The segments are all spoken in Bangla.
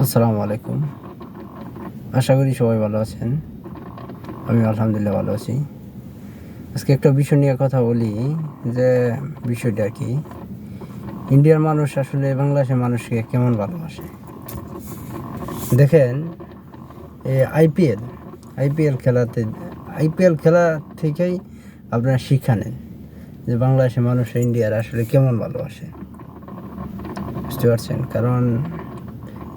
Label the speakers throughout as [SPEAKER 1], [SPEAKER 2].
[SPEAKER 1] আসসালামু আলাইকুম। আশা করি সবাই ভালো আছেন। আমি আলহামদুলিল্লাহ ভালো আছি। আজকে একটা বিষয় নিয়ে কথা বলি, যে বিষয়টা কি, ইন্ডিয়ার মানুষ আসলে বাংলাদেশের মানুষকে কেমন ভালোবাসে। দেখেন, এই আইপিএল খেলা থেকেই আপনারা শিক্ষা নেন যে বাংলাদেশের মানুষ ইন্ডিয়ার আসলে কেমন ভালোবাসে। বুঝতে পারছেন? কারণ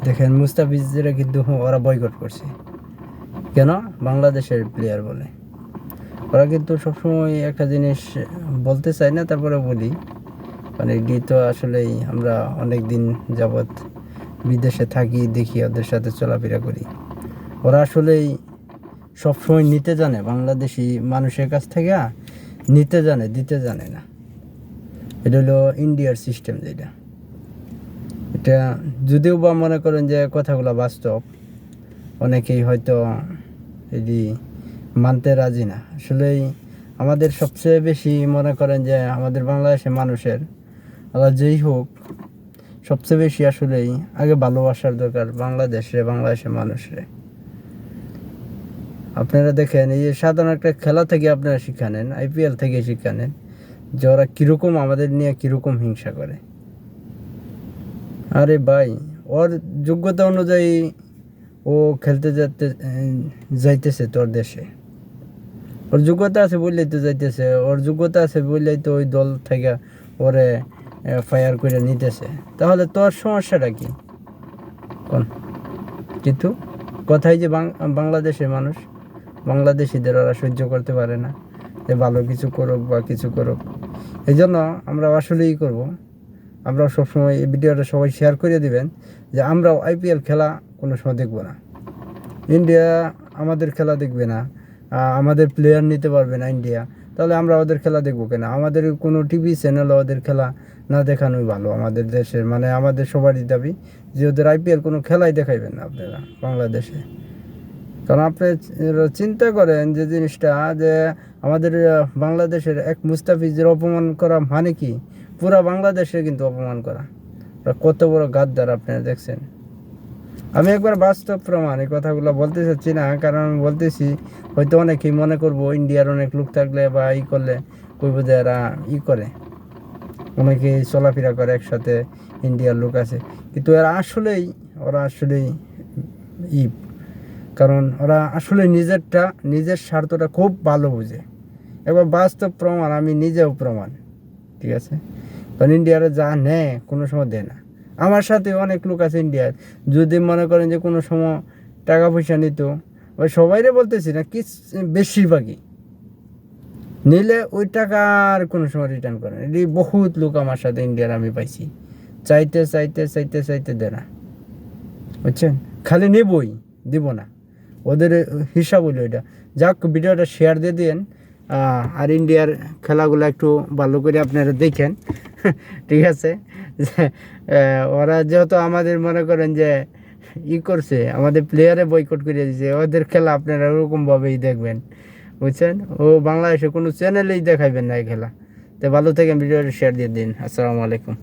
[SPEAKER 1] দেখেন, মুস্তাফিজরা কিন্তু ওরা বয়কট করছে কেন? বাংলাদেশের প্লেয়ার বলে। ওরা কিন্তু সবসময় একটা জিনিস বলতে চায় না, তারপরে বলি, মানে এটি তো আসলেই আমরা অনেক দিন যাবৎ বিদেশে থাকি, দেখি, ওদের সাথে চলাফেরা করি। ওরা আসলেই সবসময় নিতে জানে, বাংলাদেশি মানুষের কাছ থেকে নিতে জানে, দিতে জানে না। এটা হলো ইন্ডিয়ার সিস্টেম। যেটা এটা যদিও বা মনে করেন যে কথাগুলো বাস্তব, অনেকেই হয়তো এটি মানতে রাজি না। আসলেই আমাদের সবচেয়ে বেশি মনে করেন যে আমাদের বাংলাদেশের মানুষের, আল্লাহ যেই হোক, সবচেয়ে বেশি আসলেই আগে ভালোবাসার দরকার বাংলাদেশের মানুষরে। আপনারা দেখেন, এই যে সাধারণ একটা খেলা থেকে আপনারা শিক্ষা নেন, আইপিএল থেকে শিক্ষা নেন যে ওরা কীরকম আমাদের নিয়ে কীরকম হিংসা করে। আরে ভাই, ওর যোগ্যতা অনুযায়ী ও খেলতে যাইতেছে তোর দেশে। ওর যোগ্যতা আছে বললেই তো যাইতেছে, ওর যোগ্যতা আছে বললেই তো ওই দল থেকে ওরে ফায়ার করে নিতেছে। তাহলে তোর সমস্যাটা কি কোন? কিন্তু কথাই যে বাংলাদেশের মানুষ, বাংলাদেশিদের ওরা সহ্য করতে পারে না যে ভালো কিছু করুক বা কিছু করুক। এই জন্য আমরা আসলেই করব, আমরা সবসময় এই ভিডিওটা সবাই শেয়ার করে দিবেন যে আমরাও আইপিএল খেলা কোনো সময় দেখব না। ইন্ডিয়া আমাদের খেলা দেখবে না, আমাদের প্লেয়ার নিতে পারবে না ইন্ডিয়া, তাহলে আমরা ওদের খেলা দেখবো কেন? আমাদের কোনো টিভি চ্যানেল ওদের খেলা না দেখানোই ভালো। আমাদের দেশের, মানে আমাদের সবারই দাবি যে ওদের আইপিএল কোনো খেলাই দেখাইবেন না আপনারা বাংলাদেশে। কারণ আপনি চিন্তা করেন যে জিনিসটা, যে আমাদের বাংলাদেশের এক মুস্তাফিজের অপমান করা মানে কি? পুরা বাংলাদেশে কিন্তু অপমান করা। কত বড় গাদ্দার আপনারা দেখছেন। আমি একবার বাস্তব প্রমাণ এই কথাগুলো বলতে চাচ্ছি না, কারণ আমি বলতেছি হয়তো অনেকেই মনে করবো ইন্ডিয়ার অনেক লোক থাকলে বা করলে কইব যে এরা করে, অনেকেই চলাফেরা করে একসাথে, ইন্ডিয়ার লোক আছে, কিন্তু ওরা আসলেই কারণ ওরা আসলে নিজের স্বার্থটা খুব ভালো বুঝে। একবার বাস্তব প্রমাণ, আমি নিজেও প্রমাণ, ঠিক আছে? কারণ ইন্ডিয়ারে যা নেয় কোনো সময় দেয় না। আমার সাথে অনেক লোক আছে ইন্ডিয়ার, যদি মনে করেন যে কোনো সময় টাকা পয়সা নিত, ওই সবাইরে বলতেছি না, কি বেশিরভাগই নিলে ওই টাকা আর কোনো সময় রিটার্ন করে না। এটি বহুত লোক আমার সাথে ইন্ডিয়ার আমি পাইছি, চাইতে চাইতে চাইতে চাইতে দেয় না, বুঝছেন? খালি নেবই, দিব না, ওদের হিসাব হইলো এটা। যাক, ভিডিওটা শেয়ার দিয়ে দিন, আর ইন্ডিয়ার খেলাগুলো একটু ভালো করে আপনারা দেখেন, ঠিক আছে? ওরা যেহেতু আমাদের মনে করেন যে করছে, আমাদের প্লেয়ারে বয়কট করে দিয়েছে, ওদের খেলা আপনারা ওরকমভাবেই দেখবেন, বুঝছেন? ও বাংলাদেশে কোনো চ্যানেলেই দেখাইবেন না এই খেলা। তো ভালো থাকেন, ভিডিওটা শেয়ার দিয়ে দিন। আসসালামু আলাইকুম।